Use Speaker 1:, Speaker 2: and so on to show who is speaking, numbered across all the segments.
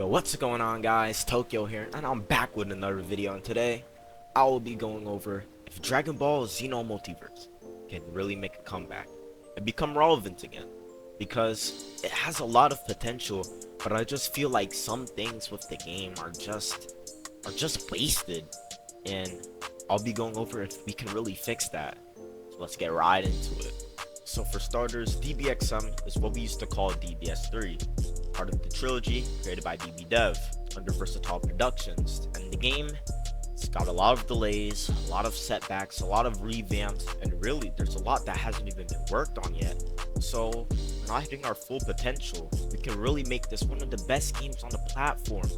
Speaker 1: Yo, what's going on, guys? Tokyo here, and I'm back with another video. And today I will be going over if Dragon Ball Xeno Multiverse can really make a comeback and become relevant again, because it has a lot of potential, but I just feel like some things with the game are just wasted, and I'll be going over if we can really fix that. So let's get right into it. So for starters, DBXM is what we used to call DBS3, part of the trilogy created by DB Dev under Versatile Productions. And the game, it's got a lot of delays, a lot of setbacks, a lot of revamps, and really there's a lot that hasn't even been worked on yet. So we're not hitting our full potential. We can really make this one of the best games on the platform.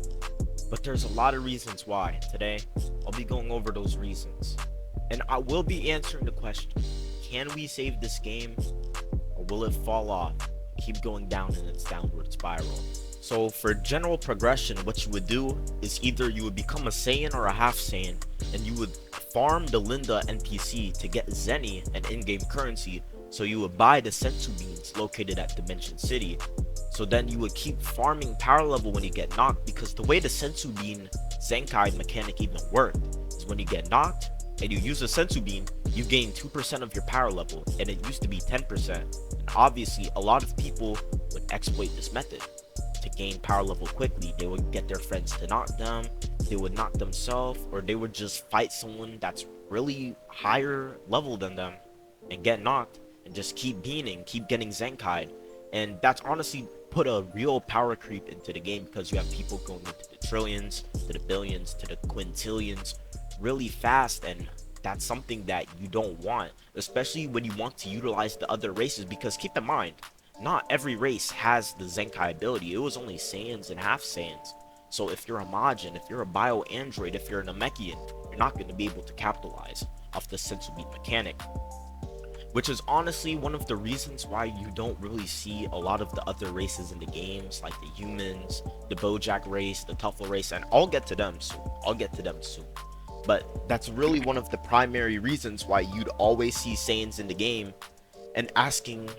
Speaker 1: But there's a lot of reasons why. Today, I'll be going over those reasons. And I will be answering the question, can we save this game, or will it fall off, keep going down in its downward spiral? So for general progression, what you would do is either you would become a Saiyan or a half Saiyan, and you would farm the Linda NPC to get Zenny and in-game currency, so you would buy the Sensu beans located at Dimension City. So then you would keep farming power level when you get knocked, because the way the Sensu bean Zenkai mechanic even worked is when you get knocked and you use a Sensu bean, you gain 2% of your power level, and it used to be 10%. And obviously, a lot of people would exploit this method to gain power level quickly. They would get their friends to knock them, they would knock themselves, or they would just fight someone that's really higher level than them and get knocked and just keep beaning, keep getting Zenkai'd. And that's honestly put a real power creep into the game, because you have people going into the trillions, to the billions, to the quintillions really fast, and that's something that you don't want, especially when you want to utilize the other races, because keep in mind, not every race has the Zenkai ability. It was only Saiyans and half Saiyans. So if you're a Majin, if you're a Bio Android, if you're a Namekian, you're not going to be able to capitalize off the Sensu Beat mechanic, which is honestly one of the reasons why you don't really see a lot of the other races in the games, like the humans, the Bojack race, the Tuffle race, and I'll get to them soon. But that's really one of the primary reasons why you'd always see Saiyans in the game and asking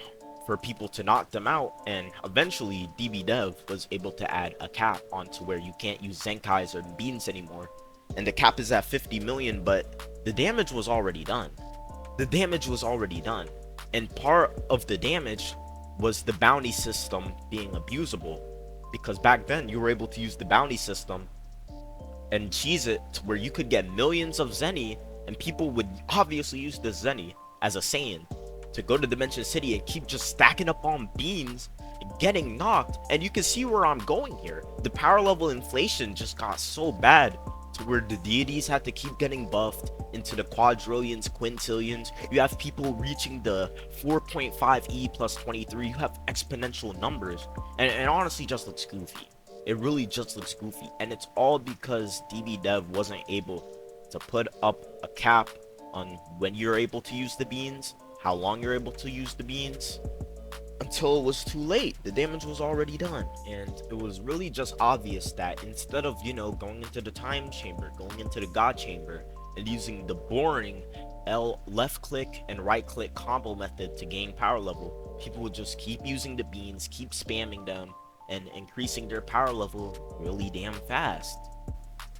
Speaker 1: for people to knock them out. And eventually DB Dev was able to add a cap onto where you can't use Zenkais or beans anymore, and the cap is at 50 million, but the damage was already done. And part of the damage was the bounty system being abusable, because back then you were able to use the bounty system and cheese it to where you could get millions of Zenny, and people would obviously use the Zenny as a Saiyan to go to Dimension City and keep just stacking up on beans and getting knocked. And you can see where I'm going here. The power level inflation just got so bad to where the deities had to keep getting buffed into the quadrillions, quintillions. You have people reaching the 4.5e plus 23. You have exponential numbers, and it honestly just looks goofy. It really just looks goofy, and it's all because DB Dev wasn't able to put up a cap on when you're able to use the beans, how long you're able to use the beans, until it was too late. The damage was already done, and it was really just obvious that instead of, going into the time chamber, going into the god chamber, and using the boring L left click and right click combo method to gain power level, people would just keep using the beans, keep spamming them, and increasing their power level really damn fast.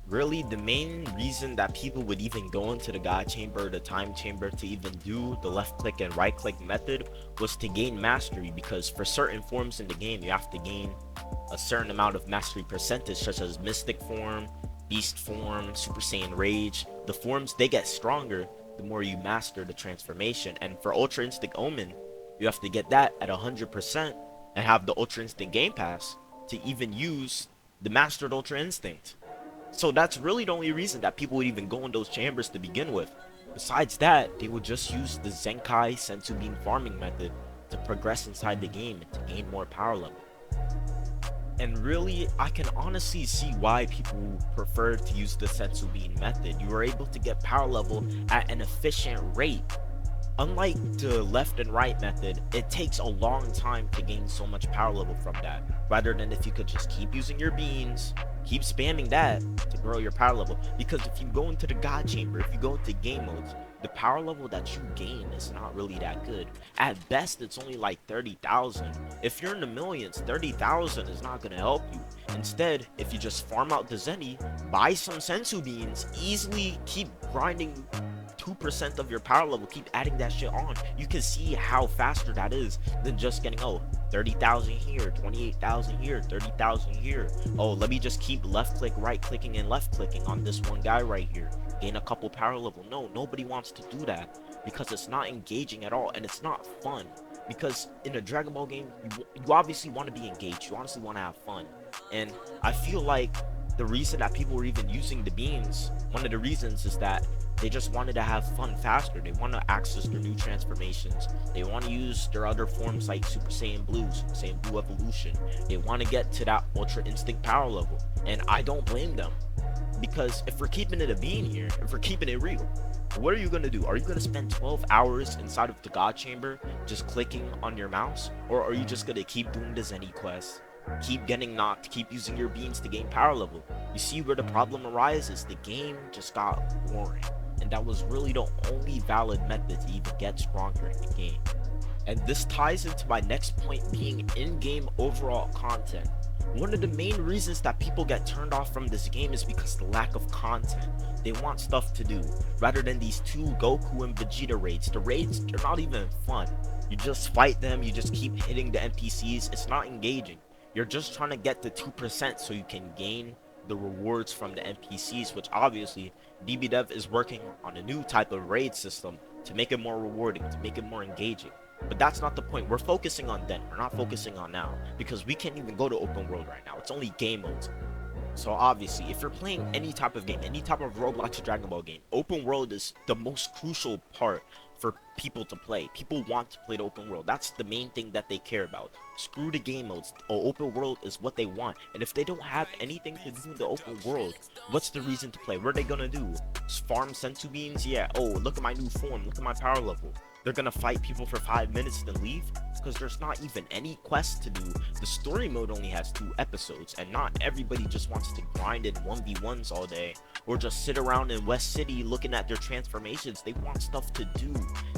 Speaker 1: Really, the main reason that people would even go into the god chamber, the time chamber, to even do the left click and right click method was to gain mastery, because for certain forms in the game you have to gain a certain amount of mastery percentage, such as mystic form, beast form, super saiyan rage. The forms, they get stronger the more you master the transformation, and for ultra instinct omen you have to get that at 100% and have the ultra instinct game pass to even use the mastered ultra instinct. So that's really the only reason that people would even go in those chambers to begin with. Besides that, they would just use the Zenkai Sensu Bean farming method to progress inside the game and to gain more power level. And really, I can honestly see why people prefer to use the Sensu Bean method. You are able to get power level at an efficient rate. Unlike the left and right method, it takes a long time to gain so much power level from that, rather than if you could just keep using your beans, keep spamming that to grow your power level. Because if you go into the god chamber, if you go into game modes, the power level that you gain is not really that good. At best, it's only like 30,000. If you're in the millions, 30,000 is not going to help you. Instead, if you just farm out the Zenny, buy some Sensu beans, easily keep grinding 2% of your power level, keep adding that shit on, you can see how faster that is than just getting, oh, 30,000 here, 28,000 here, 30,000 here. Oh, let me just keep left click, right clicking, and left clicking on this one guy right here, gain a couple power level. No, nobody wants to do that because it's not engaging at all and it's not fun. Because in a Dragon Ball game, you obviously want to be engaged, you honestly want to have fun. And I feel like the reason that people were even using the beans, one of the reasons is that they just wanted to have fun faster. They want to access their new transformations. They want to use their other forms like Super Saiyan Blue, Super Saiyan Blue Evolution. They want to get to that Ultra Instinct power level. And I don't blame them. Because if we're keeping it a bean here, if we're keeping it real, what are you going to do? Are you going to spend 12 hours inside of the God Chamber just clicking on your mouse? Or are you just going to keep doing the Zenny quest? Keep getting knocked, keep using your beans to gain power level? You see where the problem arises? The game just got boring. And that was really the only valid method to even get stronger in the game. And this ties into my next point, being in-game overall content. One of the main reasons that people get turned off from this game is because the lack of content. They want stuff to do, rather than these two Goku and Vegeta raids. The raids, they're not even fun. You just fight them, you just keep hitting the NPCs, it's not engaging. You're just trying to get the 2% so you can gain the rewards from the NPCs, which obviously DBDev is working on a new type of raid system to make it more rewarding, to make it more engaging. But that's not the point. We're focusing on then. We're not focusing on now, because we can't even go to open world right now. It's only game modes. So obviously, if you're playing any type of game, any type of Roblox or Dragon Ball game, open world is the most crucial part for people to play. People want to play the open world. That's the main thing that they care about. Screw the game modes. Open world is what they want. And if they don't have anything to do in the open world, what's the reason to play? What are they gonna do? Farm Sensu beans? Yeah. Oh, look at my new form. Look at my power level. They're gonna fight people for 5 minutes then leave? Because there's not even any quests to do. The story mode only has 2 episodes, and not everybody just wants to grind in 1v1s all day, or just sit around in West City looking at their transformations. They want stuff to do.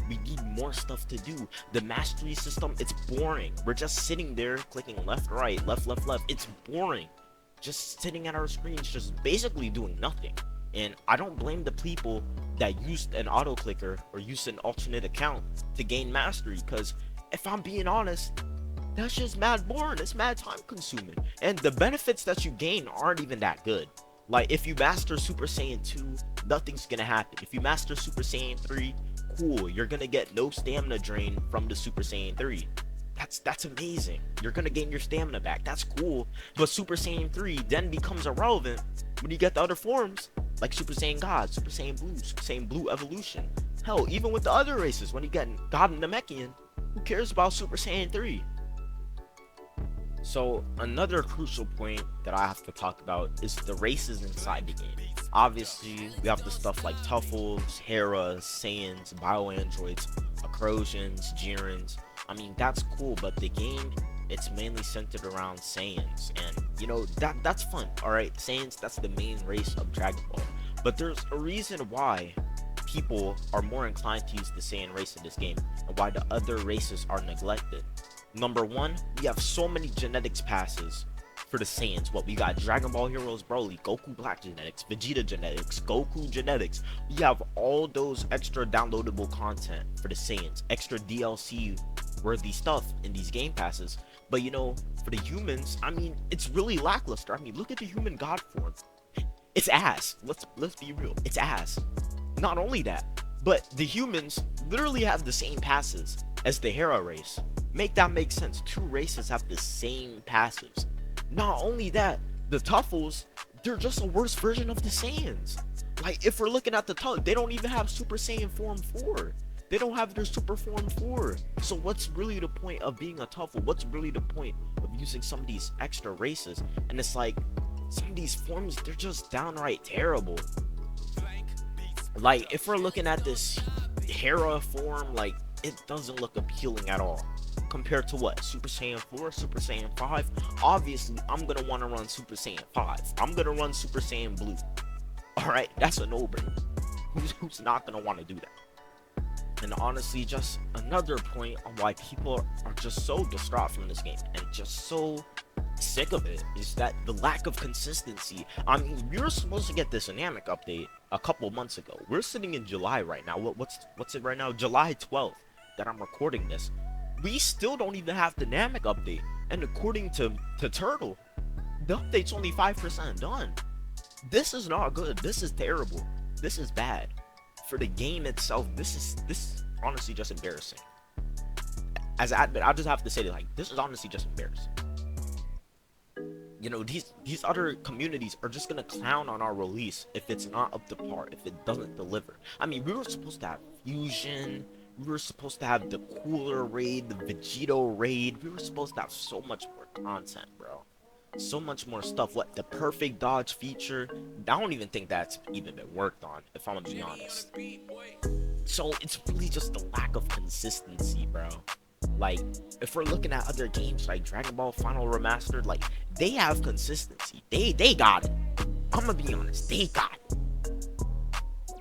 Speaker 1: We need more stuff to do. The mastery system, it's boring. We're just sitting there clicking left, right, left, left, left. It's boring. Just sitting at our screens, just basically doing nothing. And I don't blame the people that used an auto clicker or used an alternate account to gain mastery, because if I'm being honest, that's just mad boring. It's mad time consuming, and the benefits that you gain aren't even that good. Like, if you master Super Saiyan 2, nothing's gonna happen. If you master Super Saiyan 3, cool, you're gonna get no stamina drain from the Super Saiyan 3. That's amazing. You're gonna gain your stamina back. That's cool. But Super Saiyan 3 then becomes irrelevant when you get the other forms, like Super Saiyan God, Super Saiyan Blue Evolution. Hell, even with the other races, when you get God and Namekian, who cares about Super Saiyan 3? So another crucial point that I have to talk about is the races inside the game. Obviously, we have the stuff like Tuffles, Heras, Saiyans, Bioandroids, Acrosians, Jirans. I mean, that's cool, but the game, it's mainly centered around Saiyans, and you know, that's fun. Alright, Saiyans, that's the main race of Dragon Ball. But there's a reason why people are more inclined to use the Saiyan race in this game, and why the other races are neglected. Number one, we have so many genetics passes for the Saiyans. What we got? Dragon Ball Heroes Broly, Goku Black genetics, Vegeta genetics, Goku genetics. We have all those extra downloadable content for the Saiyans, extra DLC worthy stuff in these game passes. But you know, for the humans, I mean, it's really lackluster. I mean, look at the human god form. It's ass. Let's be real. It's ass. Not only that, but the humans literally have the same passes as the Hera race. Make that make sense. 2 races have the same passives. Not only that, the Tuffles, they're just a worse version of the Saiyans. Like, if we're looking at the Tuffles, they don't even have Super Saiyan Form 4. They don't have their Super Form 4. So what's really the point of being a Tuffle? What's really the point of using some of these extra races? And it's like, some of these forms, they're just downright terrible. Like, if we're looking at this Hera form, like, it doesn't look appealing at all. Compared to what? Super Saiyan 4, Super Saiyan 5? Obviously, I'm gonna want to run Super Saiyan 5. I'm gonna run Super Saiyan Blue. Alright, that's a no-brainer. Who's not gonna want to do that? And honestly, just another point on why people are just so distraught from this game, and just so sick of it is that the lack of consistency. I mean, we were supposed to get this dynamic update a couple months ago. We're sitting in July right now. What's it right now? July 12th that I'm recording this. We still don't even have dynamic update. And according to Turtle, the update's only 5% done. This is not good. This is terrible. This is bad. For the game itself, this is honestly just embarrassing. As an admin, I just have to say that, like, this is honestly just embarrassing. You know, these other communities are just gonna clown on our release if it's not up to par, if it doesn't deliver. I mean, we were supposed to have Fusion, we were supposed to have the Cooler raid, the Vegito raid, we were supposed to have so much more content, bro. So much more stuff. What, the perfect dodge feature? I don't even think that's even been worked on, if I'm gonna be honest. So it's really just the lack of consistency, bro. Like, if we're looking at other games like Dragon Ball Final Remastered, like, they have consistency. They got it. I'm gonna be honest, they got it.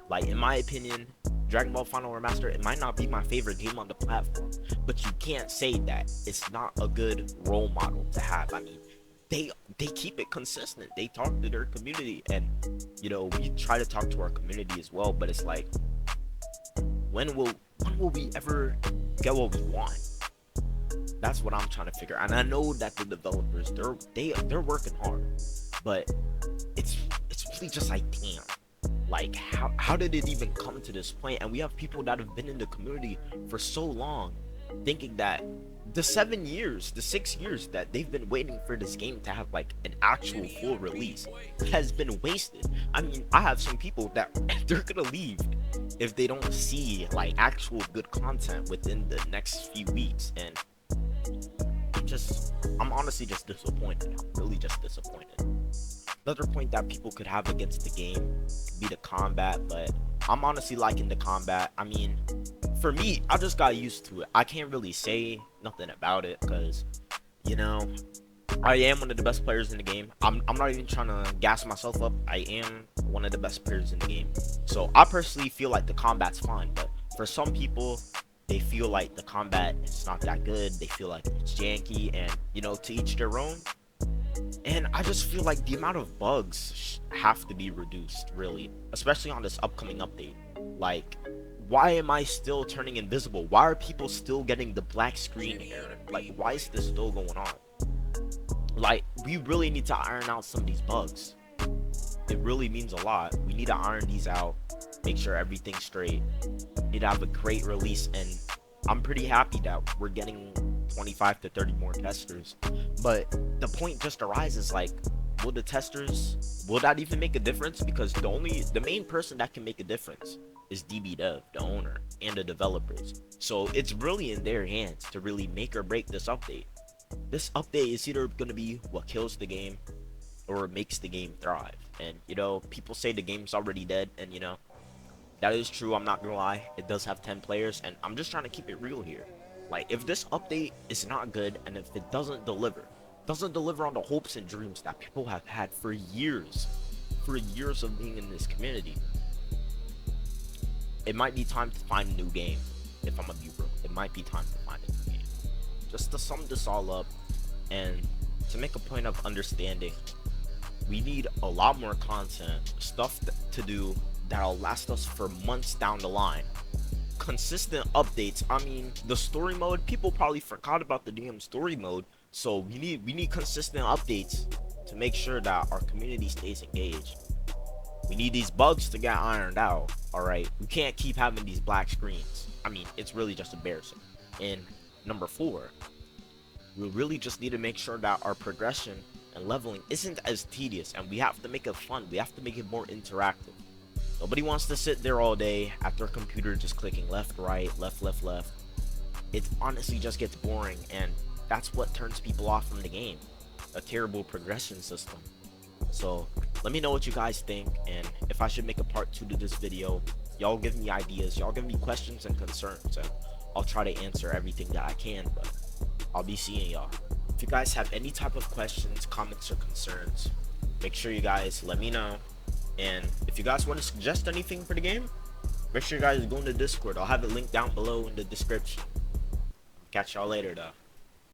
Speaker 1: Like, in my opinion, Dragon Ball Final Remastered, it might not be my favorite game on the platform, but you can't say that it's not a good role model to have. I mean, they keep it consistent. They talk to their community, and, you know, we try to talk to our community as well, but it's like, when will we ever get what we want? That's what I'm trying to figure. And I know that the developers, they're working hard, but it's really just like, damn, like, how did it even come to this point? And we have people that have been in the community for so long, thinking that the 7 years, the 6 years that they've been waiting for this game to have like an actual full release has been wasted. I mean, I have some people that they're gonna leave if they don't see like actual good content within the next few weeks, and I'm honestly just disappointed. I'm really just disappointed. Another point that people could have against the game could be the combat, but I'm honestly liking the combat. I mean, for me, I just got used to it. I can't really say nothing about it because, you know, I am one of the best players in the game. I'm not even trying to gas myself up. I am one of the best players in the game. So I personally feel like the combat's fine, but for some people, they feel like the combat is not that good. They feel like it's janky, and, you know, to each their own. And I just feel like the amount of bugs have to be reduced, really, especially on this upcoming update. Like, why am I still turning invisible? Why are people still getting the black screen error? Like, why is this still going on? Like, we really need to iron out some of these bugs. It really means a lot. We need to iron these out, make sure everything's straight. We need to have a great release, and I'm pretty happy that we're getting 25 to 30 more testers. But the point just arises, like, will the testers, will that even make a difference? Because the main person that can make a difference is DB Dev, the owner, and the developers. So it's really in their hands to really make or break this update. This update is either going to be what kills the game or makes the game thrive. And, you know, people say the game's already dead, and, you know, that is true. I'm not gonna lie, it does have 10 players, and I'm just trying to keep it real here. Like, if this update is not good, and if it doesn't deliver on the hopes and dreams that people have had for years of being in this community, it might be time to find a new game. If I'm gonna be real, it might be time to find a new game. Just to sum this all up, and to make a point of understanding, we need a lot more content, stuff to do that'll last us for months down the line. Consistent updates. I mean, the story mode, people probably forgot about the damn story mode, so we need consistent updates to make sure that our community stays engaged. We need these bugs to get ironed out. All right, we can't keep having these black screens. I mean, it's really just embarrassing. And number 4, we really just need to make sure that our progression and leveling isn't as tedious, and we have to make it fun. We have to make it more interactive. Nobody wants to sit there all day at their computer just clicking left, right, left, left, left. It honestly just gets boring, and that's what turns people off from the game. A terrible progression system. So let me know what you guys think, and if I should make a part 2 to this video. Y'all give me ideas, y'all give me questions and concerns, and I'll try to answer everything that I can, but I'll be seeing y'all. If you guys have any type of questions, comments, or concerns, make sure you guys let me know. And if you guys want to suggest anything for the game, make sure you guys go into Discord. I'll have it linked down below in the description. Catch y'all later though.